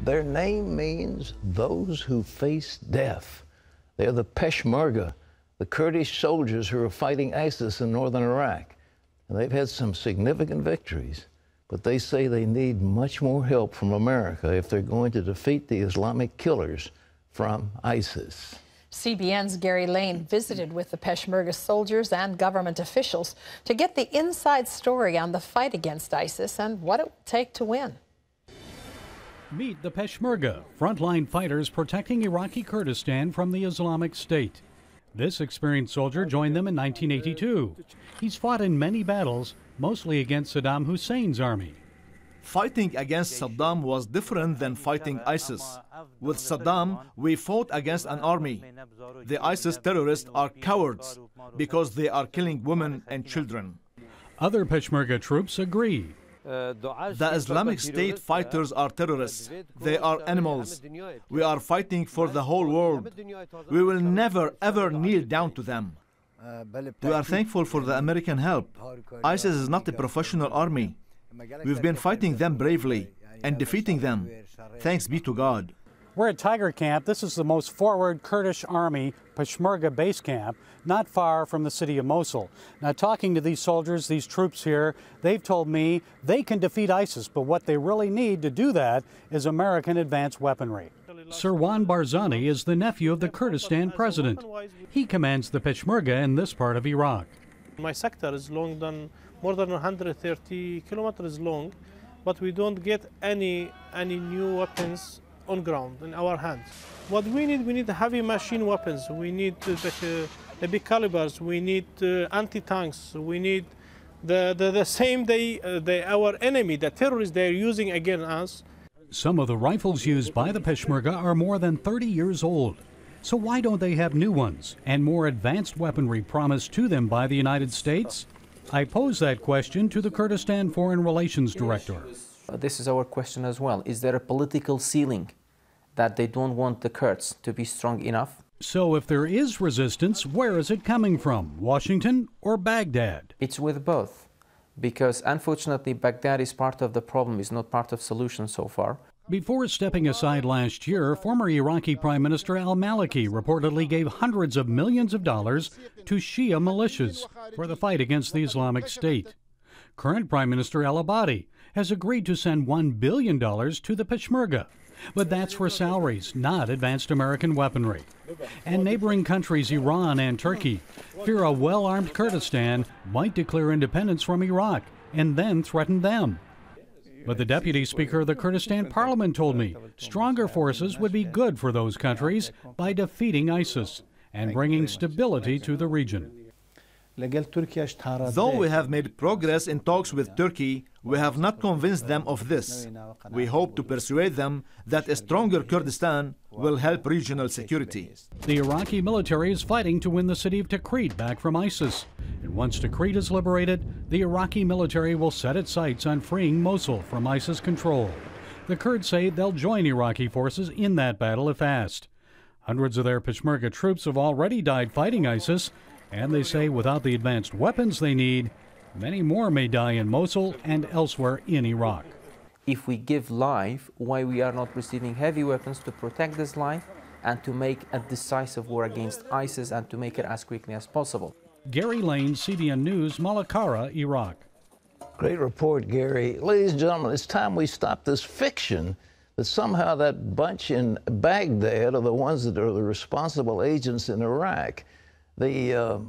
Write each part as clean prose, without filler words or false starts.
Their name means those who face death. They're the Peshmerga, the Kurdish soldiers who are fighting ISIS in northern Iraq. And they've had some significant victories, but they say they need much more help from America if they're going to defeat the Islamic killers from ISIS. CBN's Gary Lane visited with the Peshmerga soldiers and government officials to get the inside story on the fight against ISIS and what it will take to win. Meet the Peshmerga, frontline fighters protecting Iraqi Kurdistan from the Islamic State. This experienced soldier joined them in 1982. He's fought in many battles, mostly against Saddam Hussein's army. Fighting against Saddam was different than fighting ISIS. With Saddam, we fought against an army. The ISIS terrorists are cowards because they are killing women and children. Other Peshmerga troops agree. The Islamic State fighters are terrorists. They are animals. We are fighting for the whole world. We will never, ever kneel down to them. We are thankful for the American help. ISIS is not a professional army. We've been fighting them bravely and defeating them. Thanks be to God. We're at Tiger Camp. This is the most forward Kurdish army Peshmerga base camp, not far from the city of Mosul. Now, talking to these soldiers, these troops here, they've told me they can defeat ISIS, but what they really need to do that is American advanced weaponry. Sirwan Barzani is the nephew of the Kurdistan president. He commands the Peshmerga in this part of Iraq. My sector is more than 130 kilometers long, but we don't get any new weapons on ground in our hands. What we need heavy machine weapons. We need the big calibers. We need anti-tanks. We need the same our enemy, the terrorists, they're using against us. Some of the rifles used by the Peshmerga are more than 30 years old. So why don't they have new ones and more advanced weaponry promised to them by the United States? I pose that question to the Kurdistan Foreign Relations Director. This is our question as well. Is there a political ceiling that they don't want the Kurds to be strong enough? So if there is resistance, where is it coming from? Washington or Baghdad? It's with both, because unfortunately Baghdad is part of the problem, is not part of the solution so far. Before stepping aside last year, former Iraqi Prime Minister al-Maliki reportedly gave hundreds of millions of dollars to Shia militias for the fight against the Islamic State. Current Prime Minister al-Abadi has agreed to send $1 billion to the Peshmerga. But that's for salaries, not advanced American weaponry. And neighboring countries, Iran and Turkey, fear a well-armed Kurdistan might declare independence from Iraq and then threaten them. But the Deputy Speaker of the Kurdistan Parliament told me stronger forces would be good for those countries by defeating ISIS and bringing stability to the region. Though we have made progress in talks with Turkey, we have not convinced them of this. We hope to persuade them that a stronger Kurdistan will help regional security. The Iraqi military is fighting to win the city of Tikrit back from ISIS. And once Tikrit is liberated, the Iraqi military will set its sights on freeing Mosul from ISIS control. The Kurds say they'll join Iraqi forces in that battle if asked. Hundreds of their Peshmerga troops have already died fighting ISIS, and they say without the advanced weapons they need, many more may die in Mosul and elsewhere in Iraq. If we give life, why we are not receiving heavy weapons to protect this life and to make a decisive war against ISIS and to make it as quickly as possible. Gary Lane, CBN News, Malakara, Iraq. Great report, Gary. Ladies and gentlemen, it's time we stop this fiction that somehow that bunch in Baghdad are the ones that are the responsible agents in Iraq. The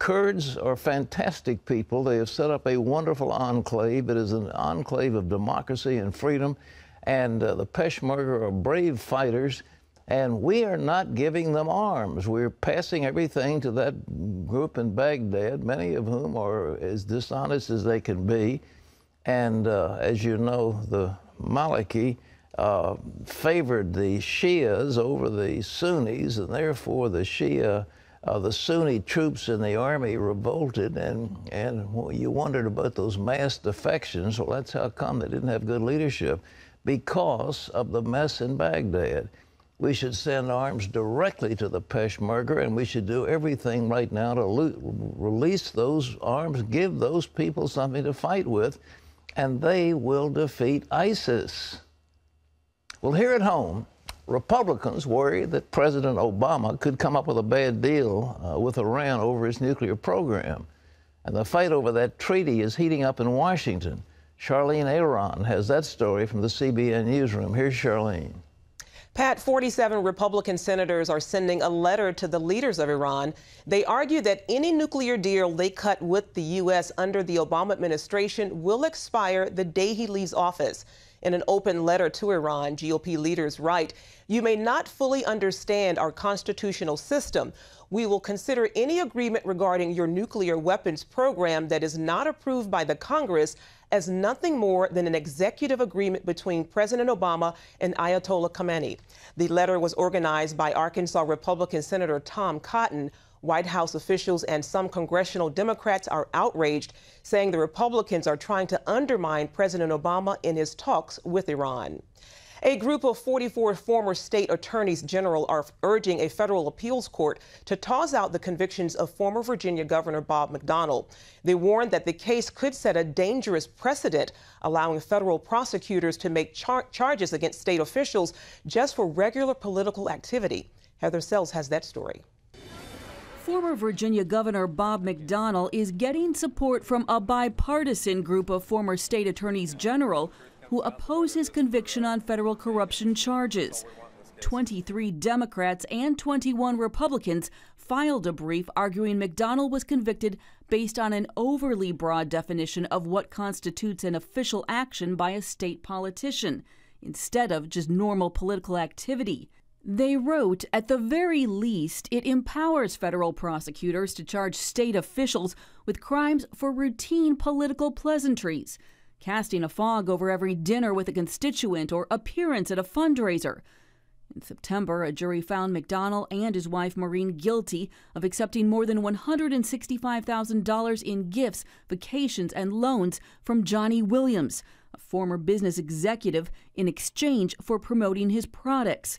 Kurds are fantastic people. They have set up a wonderful enclave. It is an enclave of democracy and freedom. And the Peshmerga are brave fighters. And we are not giving them arms. We're passing everything to that group in Baghdad, many of whom are as dishonest as they can be. And as you know, the Maliki favored the Shias over the Sunnis, and therefore the Sunni troops in the army revolted, and you wondered about those mass defections. Well, that's how come they didn't have good leadership, because of the mess in Baghdad. We should send arms directly to the Peshmerga, and we should do everything right now to release those arms, give those people something to fight with, and they will defeat ISIS. Well, here at home, Republicans worry that President Obama could come up with a bad deal with Iran over its nuclear program. And the fight over that treaty is heating up in Washington. Charlene Aaron has that story from the CBN newsroom. Here's Charlene. Pat, 47 Republican senators are sending a letter to the leaders of Iran. They argue that any nuclear deal they cut with the U.S. under the Obama administration will expire the day he leaves office. In an open letter to Iran, GOP leaders write, "You may not fully understand our constitutional system. We will consider any agreement regarding your nuclear weapons program that is not approved by the Congress as nothing more than an executive agreement between President Obama and Ayatollah Khamenei." The letter was organized by Arkansas Republican Senator Tom Cotton. White House officials and some congressional Democrats are outraged, saying the Republicans are trying to undermine President Obama in his talks with Iran. A group of 44 former state attorneys general are urging a federal appeals court to toss out the convictions of former Virginia Governor Bob McDonnell. They warned that the case could set a dangerous precedent, allowing federal prosecutors to make charges against state officials just for regular political activity. Heather Sells has that story. Former Virginia Governor Bob McDonnell is getting support from a bipartisan group of former state attorneys general who oppose his conviction on federal corruption charges. 23 Democrats and 21 Republicans filed a brief arguing McDonnell was convicted based on an overly broad definition of what constitutes an official action by a state politician, instead of just normal political activity. They wrote, at the very least, it empowers federal prosecutors to charge state officials with crimes for routine political pleasantries, casting a fog over every dinner with a constituent or appearance at a fundraiser. In September, a jury found McDonnell and his wife Maureen guilty of accepting more than $165,000 in gifts, vacations, and loans from Johnny Williams, a former business executive, in exchange for promoting his products.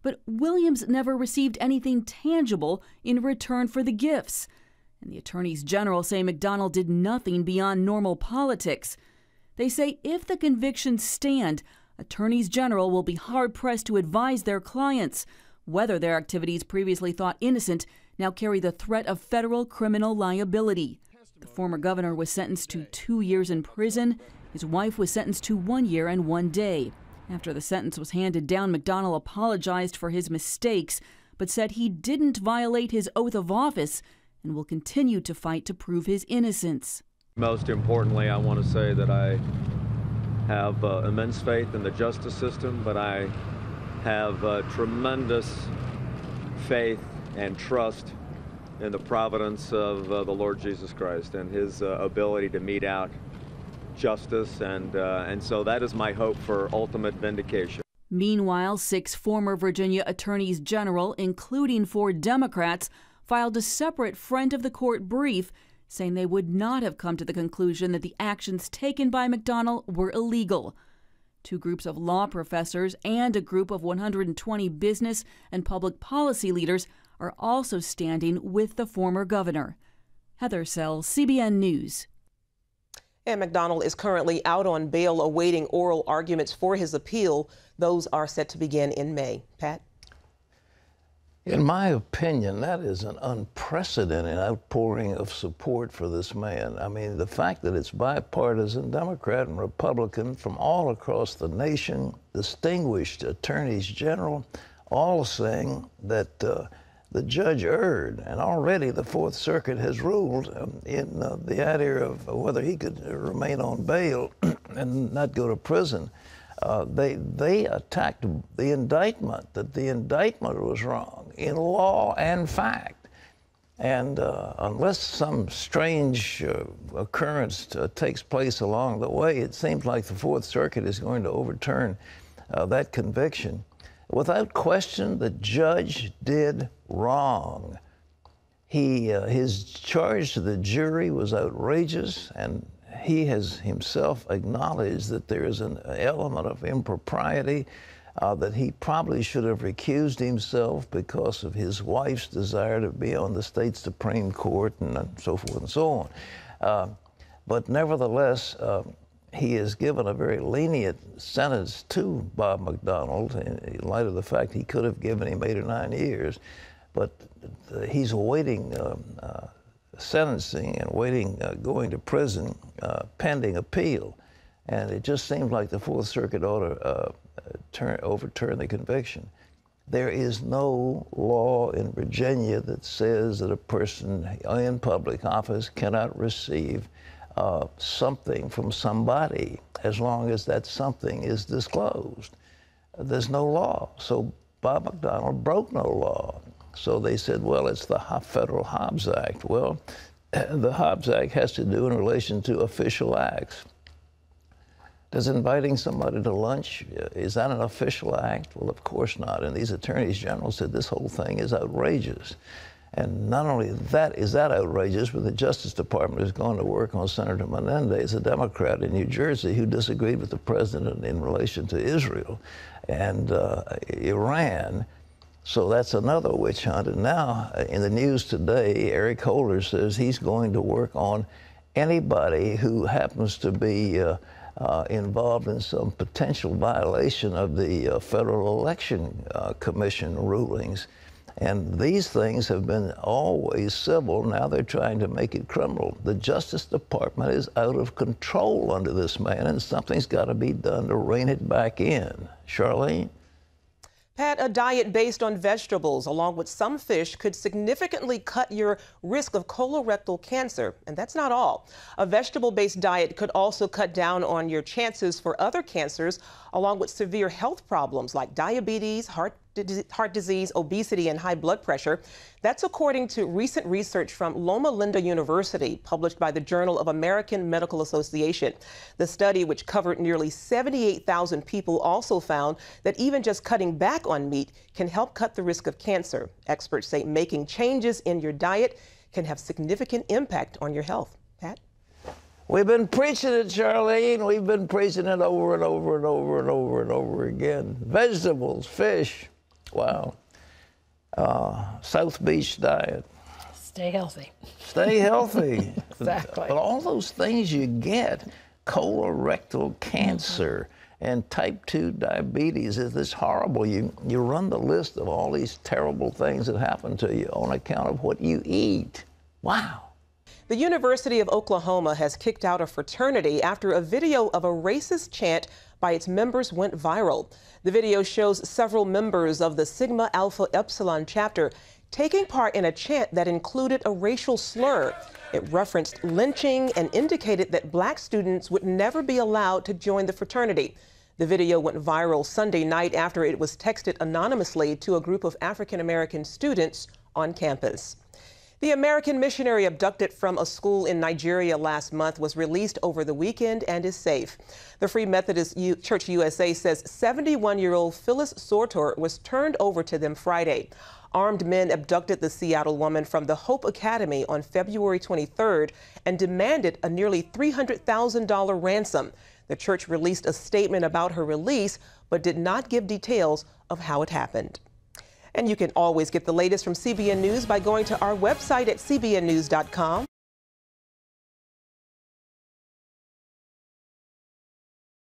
But Williams never received anything tangible in return for the gifts. And the attorneys general say McDonnell did nothing beyond normal politics. They say if the convictions stand, attorneys general will be hard-pressed to advise their clients whether their activities previously thought innocent now carry the threat of federal criminal liability. The former governor was sentenced to 2 years in prison. His wife was sentenced to 1 year and 1 day. After the sentence was handed down, McDonnell apologized for his mistakes, but said he didn't violate his oath of office and will continue to fight to prove his innocence. Most importantly, I want to say that I have immense faith in the justice system, but I have tremendous faith and trust in the providence of the Lord Jesus Christ and his ability to mete out justice, and so that is my hope for ultimate vindication. Meanwhile, 6 former Virginia attorneys general, including 4 Democrats, filed a separate friend of the court brief saying they would not have come to the conclusion that the actions taken by McDonnell were illegal. 2 groups of law professors and a group of 120 business and public policy leaders are also standing with the former governor. Heather Sells, CBN News. And McDonnell is currently out on bail awaiting oral arguments for his appeal. Those are set to begin in May. Pat? In my opinion, that is an unprecedented outpouring of support for this man. I mean, the fact that it's bipartisan, Democrat and Republican from all across the nation, distinguished attorneys general, all saying that the judge erred, and already the Fourth Circuit has ruled in the idea of whether he could remain on bail and not go to prison. They attacked the indictment, that the indictment was wrong in law and fact. And unless some strange occurrence takes place along the way, it seems like the Fourth Circuit is going to overturn that conviction. Without question, the judge did wrong. His charge to the jury was outrageous, and he has himself acknowledged that there is an element of impropriety, that he probably should have recused himself because of his wife's desire to be on the state Supreme Court and so forth and so on. But nevertheless, he has given a very lenient sentence to Bob McDonnell in light of the fact he could have given him 8 or 9 years. But he's awaiting sentencing and waiting going to prison pending appeal. And it just seems like the Fourth Circuit ought to overturn the conviction. There is no law in Virginia that says that a person in public office cannot receive something from somebody as long as that something is disclosed. There's no law. So Bob McDonnell broke no law. So they said, well, it's the Federal Hobbs Act. Well, the Hobbs Act has to do in relation to official acts. Does inviting somebody to lunch, is that an official act? Well, of course not. And these attorneys general said this whole thing is outrageous. And not only that is that outrageous, but the Justice Department is going to work on Senator Menendez, a Democrat in New Jersey who disagreed with the president in relation to Israel and Iran. So that's another witch hunt. And now in the news today, Eric Holder says he's going to work on anybody who happens to be involved in some potential violation of the Federal Election Commission rulings. And these things have been always civil. Now they're trying to make it criminal. The Justice Department is out of control under this man, and something's got to be done to rein it back in. Charlene? Pat, a diet based on vegetables, along with some fish, could significantly cut your risk of colorectal cancer. And that's not all. A vegetable-based diet could also cut down on your chances for other cancers, along with severe health problems like diabetes, heart disease, obesity, and high blood pressure. That's according to recent research from Loma Linda University, published by the Journal of American Medical Association. The study, which covered nearly 78,000 people, also found that even just cutting back on meat can help cut the risk of cancer. Experts say making changes in your diet can have significant impact on your health. Pat? We've been preaching it, Charlene. We've been preaching it over and over and over and over and over again. Vegetables, fish. Wow. South Beach diet. Stay healthy. Stay healthy. Exactly. But all those things you get, colorectal cancer and type 2 diabetes, is this horrible. You run the list of all these terrible things that happen to you on account of what you eat. Wow. The University of Oklahoma has kicked out a fraternity after a video of a racist chant by its members went viral. The video shows several members of the Sigma Alpha Epsilon chapter taking part in a chant that included a racial slur. It referenced lynching and indicated that black students would never be allowed to join the fraternity. The video went viral Sunday night after it was texted anonymously to a group of African-American students on campus. The American missionary abducted from a school in Nigeria last month was released over the weekend and is safe. The Free Methodist Church USA says 71-year-old Phyllis Sortor was turned over to them Friday. Armed men abducted the Seattle woman from the Hope Academy on February 23rd and demanded a nearly $300,000 ransom. The church released a statement about her release, but did not give details of how it happened. And you can always get the latest from CBN News by going to our website at cbnnews.com.